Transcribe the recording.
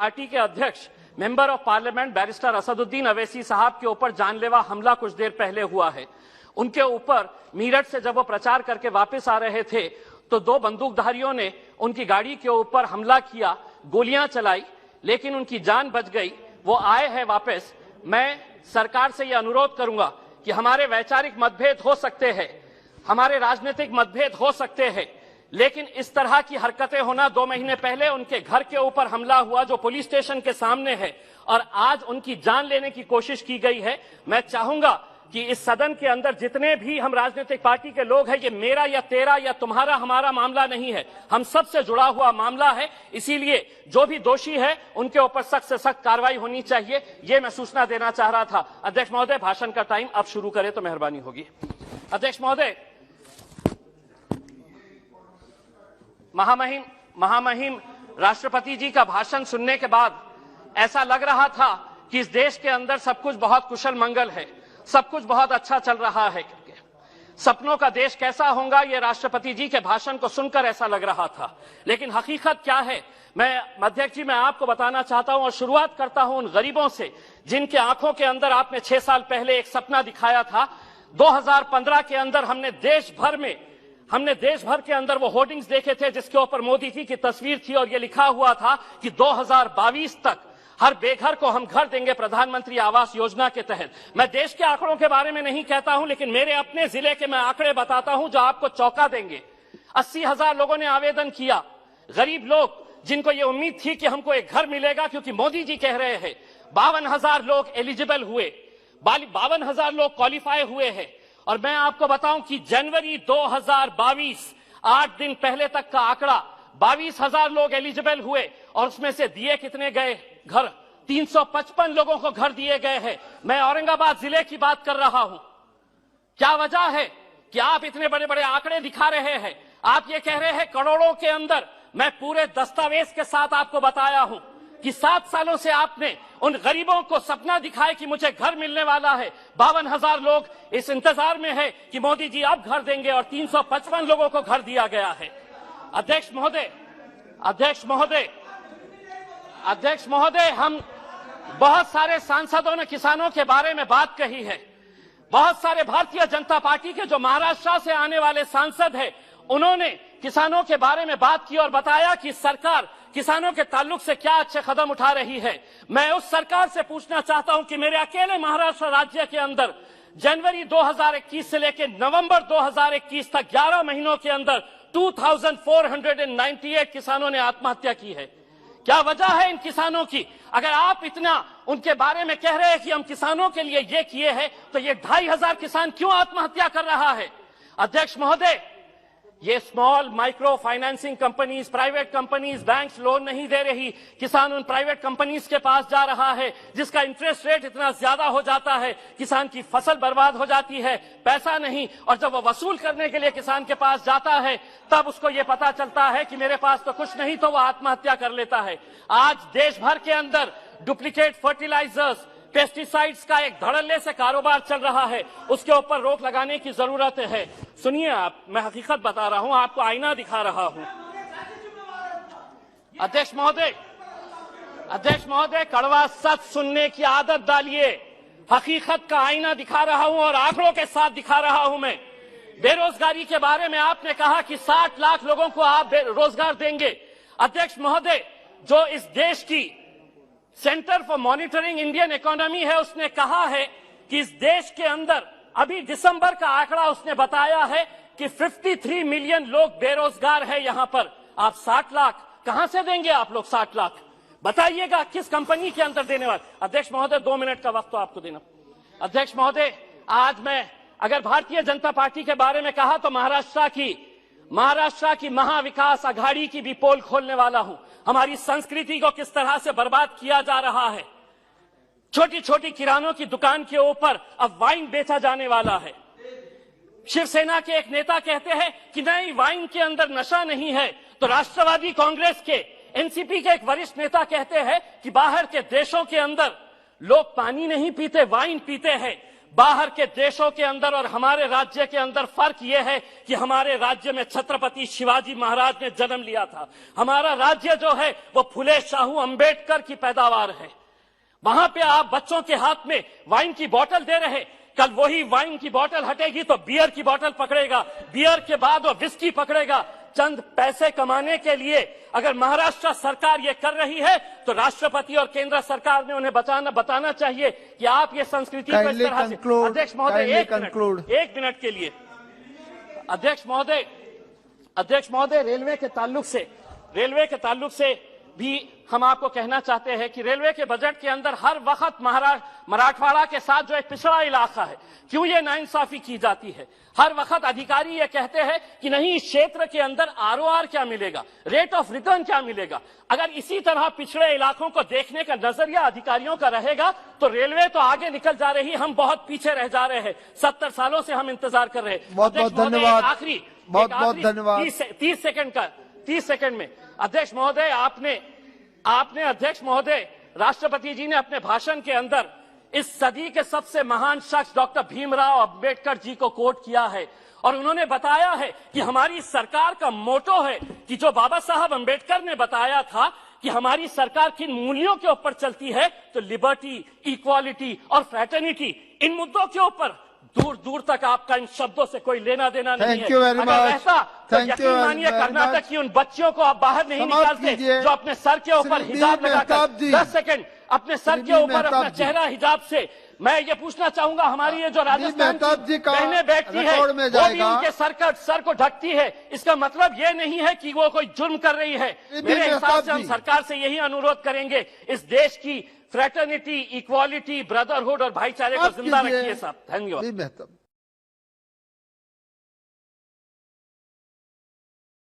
Party के अध्यक्ष member of parliament barrister Asaduddin Owaisi साहब के ऊपर जानलेवा हमला कुछ देर पहले हुआ है। उनके ऊपर मीरठ से जब वो प्रचार करके वापस आ रहे थे तो दो बंदूकधारियों ने उनकी गाड़ी के ऊपर हमला किया, गोलियां चलाई, लेकिन उनकी जान बच गई। वो आए हैं वापस। मैं सरकार से यह अनुरोध करूंगा कि हमारे वैचारिक मतभेद हो सकते हैं, हमारे राजनीतिक मतभेद हो सकते हैं, लेकिन इस तरह की हरकतें होना, 2 महीने पहले उनके घर के ऊपर हमला हुआ जो पुलिस स्टेशन के सामने है, और आज उनकी जान लेने की कोशिश की गई है। मैं चाहूंगा कि इस सदन के अंदर जितने भी हम राजनीतिक पार्टी के लोग हैं, ये मेरा या तेरा या तुम्हारा हमारा मामला नहीं है, हम सबसे जुड़ा हुआ मामला है। इसीलिए जो भी दोषी है उनके ऊपर सख्त से सख्त कार्रवाई होनी चाहिए, ये मैं सूचना देना चाह रहा था। अध्यक्ष महोदय, भाषण का टाइम अब शुरू करें तो मेहरबानी होगी। अध्यक्ष महोदय, महामहिम राष्ट्रपति जी का भाषण सुनने के बाद ऐसा लग रहा था कि इस देश के अंदर सब कुछ बहुत कुशल मंगल है, सब कुछ बहुत अच्छा चल रहा है। सपनों का देश कैसा होगा, ये राष्ट्रपति जी के भाषण को सुनकर ऐसा लग रहा था, लेकिन हकीकत क्या है मैं अध्यक्ष जी मैं आपको बताना चाहता हूं, और शुरुआत करता हूं उन गरीबों से जिनके आंखों के अंदर आपने 6 साल पहले एक सपना दिखाया था। 2015 के अंदर हमने देश भर के अंदर वो होर्डिंग्स देखे थे जिसके ऊपर मोदी जी की तस्वीर थी, और ये लिखा हुआ था कि 2022 तक हर बेघर को हम घर देंगे प्रधानमंत्री आवास योजना के तहत। मैं देश के आंकड़ों के बारे में नहीं कहता हूं, लेकिन मेरे अपने जिले के मैं आंकड़े बताता हूं जो आपको चौंका देंगे। 80,000 लोगों ने आवेदन किया, गरीब लोग जिनको ये उम्मीद थी कि हमको एक घर मिलेगा क्योंकि मोदी जी कह रहे हैं। 52,000 लोग एलिजिबल हुए, 52,000 लोग क्वालिफाई हुए हैं। और मैं आपको बताऊं कि जनवरी 2022, 8 दिन पहले तक का आंकड़ा, 22,000 लोग एलिजिबल हुए, और उसमें से दिए कितने गए घर? 355 लोगों को घर दिए गए हैं। मैं औरंगाबाद जिले की बात कर रहा हूं। क्या वजह है कि आप इतने बड़े बड़े आंकड़े दिखा रहे हैं? आप ये कह रहे हैं करोड़ों के अंदर। मैं पूरे दस्तावेज के साथ आपको बताया हूं कि 7 सालों से आपने उन गरीबों को सपना दिखाया कि मुझे घर मिलने वाला है। 52,000 लोग इस इंतजार में है कि मोदी जी अब घर देंगे, और 355 लोगों को घर दिया गया है। अध्यक्ष महोदय, हम बहुत सारे सांसदों ने किसानों के बारे में बात कही है। बहुत सारे भारतीय जनता पार्टी के जो महाराष्ट्र से आने वाले सांसद हैं, उन्होंने किसानों के बारे में बात की और बताया कि सरकार किसानों के ताल्लुक से क्या अच्छे कदम उठा रही है। मैं उस सरकार से पूछना चाहता हूं कि मेरे अकेले महाराष्ट्र राज्य के अंदर जनवरी 2021 से लेकर नवंबर 2021 तक 11 महीनों के अंदर 2498 किसानों ने आत्महत्या की है। क्या वजह है इन किसानों की? अगर आप इतना उनके बारे में कह रहे हैं कि हम किसानों के लिए ये किए हैं, तो ये 2,500 किसान क्यों आत्महत्या कर रहा है? अध्यक्ष महोदय, ये small micro financing companies, private companies, banks loan नहीं दे रही, किसान उन प्राइवेट कंपनीज के पास जा रहा है जिसका इंटरेस्ट रेट इतना ज्यादा हो जाता है, किसान की फसल बर्बाद हो जाती है, पैसा नहीं, और जब वो वसूल करने के लिए किसान के पास जाता है तब उसको ये पता चलता है कि मेरे पास तो कुछ नहीं, तो वो आत्महत्या कर लेता है। आज देश भर के अंदर डुप्लीकेट फर्टिलाइजर्स, पेस्टिसाइड्स का एक धड़ल्ले से कारोबार चल रहा है, उसके ऊपर रोक लगाने की जरूरत है। सुनिए आप, मैं हकीकत बता रहा हूं, आपको आईना दिखा रहा हूं। अध्यक्ष महोदय, कड़वा सच सुनने की आदत डालिए। हकीकत का आईना दिखा रहा हूं और आंकड़ों के साथ दिखा रहा हूं मैं। बेरोजगारी के बारे में आपने कहा कि 60 लाख लोगों को आप रोजगार देंगे। अध्यक्ष महोदय, जो इस देश की centre for monitoring Indian economy है, उसने कहा है कि इस देश के अंदर अभी दिसंबर का आंकड़ा उसने बताया है कि 53 मिलियन लोग बेरोजगार है। यहां पर आप 60 लाख कहां से देंगे? आप लोग 60 लाख बताइएगा किस कंपनी के अंदर देने वाले? अध्यक्ष महोदय, 2 मिनट का वक्त तो आपको देना। अध्यक्ष महोदय, आज मैं अगर भारतीय जनता पार्टी के बारे में कहा तो महाराष्ट्र की महाविकास अघाड़ी की भी पोल खोलने वाला हूं। हमारी संस्कृति को किस तरह से बर्बाद किया जा रहा है। छोटी छोटी किरानों की दुकान के ऊपर अब वाइन बेचा जाने वाला है। शिवसेना के एक नेता कहते हैं कि नहीं, वाइन के अंदर नशा नहीं है, तो राष्ट्रवादी कांग्रेस के एनसीपी के एक वरिष्ठ नेता कहते हैं कि बाहर के देशों के अंदर लोग पानी नहीं पीते, वाइन पीते हैं। बाहर के देशों के अंदर और हमारे राज्य के अंदर फर्क यह है कि हमारे राज्य में छत्रपति शिवाजी महाराज ने जन्म लिया था। हमारा राज्य जो है वो फुले शाहू अंबेडकर की पैदावार है। वहां पे आप बच्चों के हाथ में वाइन की बोतल दे रहे, कल वही वाइन की बोतल हटेगी तो बियर की बोतल पकड़ेगा, बियर के बाद वो विस्की पकड़ेगा। चंद पैसे कमाने के लिए अगर महाराष्ट्र सरकार ये कर रही है तो राष्ट्रपति और केंद्र सरकार ने उन्हें बताना चाहिए कि आप ये संस्कृति को इस तरह से। अध्यक्ष महोदय एक मिनट के लिए। अध्यक्ष महोदय रेलवे के ताल्लुक से भी हम आपको कहना चाहते हैं कि रेलवे के बजट के अंदर हर वक्त मराठवाड़ा के साथ जो एक पिछड़ा इलाका है, क्यों ये नाइंसाफी की जाती है? हर वक्त अधिकारी ये कहते हैं कि नहीं, इस क्षेत्र के अंदर आरओआर क्या मिलेगा, रेट ऑफ रिटर्न क्या मिलेगा। अगर इसी तरह पिछड़े इलाकों को देखने का नजरिया अधिकारियों का रहेगा तो रेलवे तो आगे निकल जा रही, हम बहुत पीछे रह जा रहे हैं। 70 सालों से हम इंतजार कर रहे हैं। बहुत बहुत धन्यवाद। आखिरी बहुत धन्यवाद। 30 सेकंड में अध्यक्ष महोदय राष्ट्रपति जी ने अपने भाषण के अंदर इस सदी के सबसे महान शख्स डॉक्टर भीमराव अंबेडकर जी को कोट किया है और उन्होंने बताया है कि हमारी सरकार का मोटो है कि जो बाबा साहब अंबेडकर ने बताया था कि हमारी सरकार किन मूल्यों के ऊपर चलती है, तो लिबर्टी, इक्वालिटी और फ्रेटर्निटी, इन मुद्दों के ऊपर दूर दूर तक आपका इन शब्दों से कोई लेना देना नहीं है। अगर ऐसा तो यकीन मानिए कर्नाटक की उन बच्चियों को आप बाहर नहीं निकालते जो अपने सर के ऊपर हिजाब लगाकर 10 सेकंड अपने सर के ऊपर अपना चेहरा हिजाब से। मैं ये पूछना चाहूंगा, हमारी ये जो राजस्थान की बहनें बैठती है वो भी उनके सर को ढकती है, इसका मतलब ये नहीं है कि वो कोई जुर्म कर रही है। मेरे हिसाब से हम सरकार से यही अनुरोध करेंगे, इस देश की फ्रेटर्निटी, इक्वालिटी, ब्रदरहुड और भाईचारे को जिंदा रखिए साहब। धन्यवाद।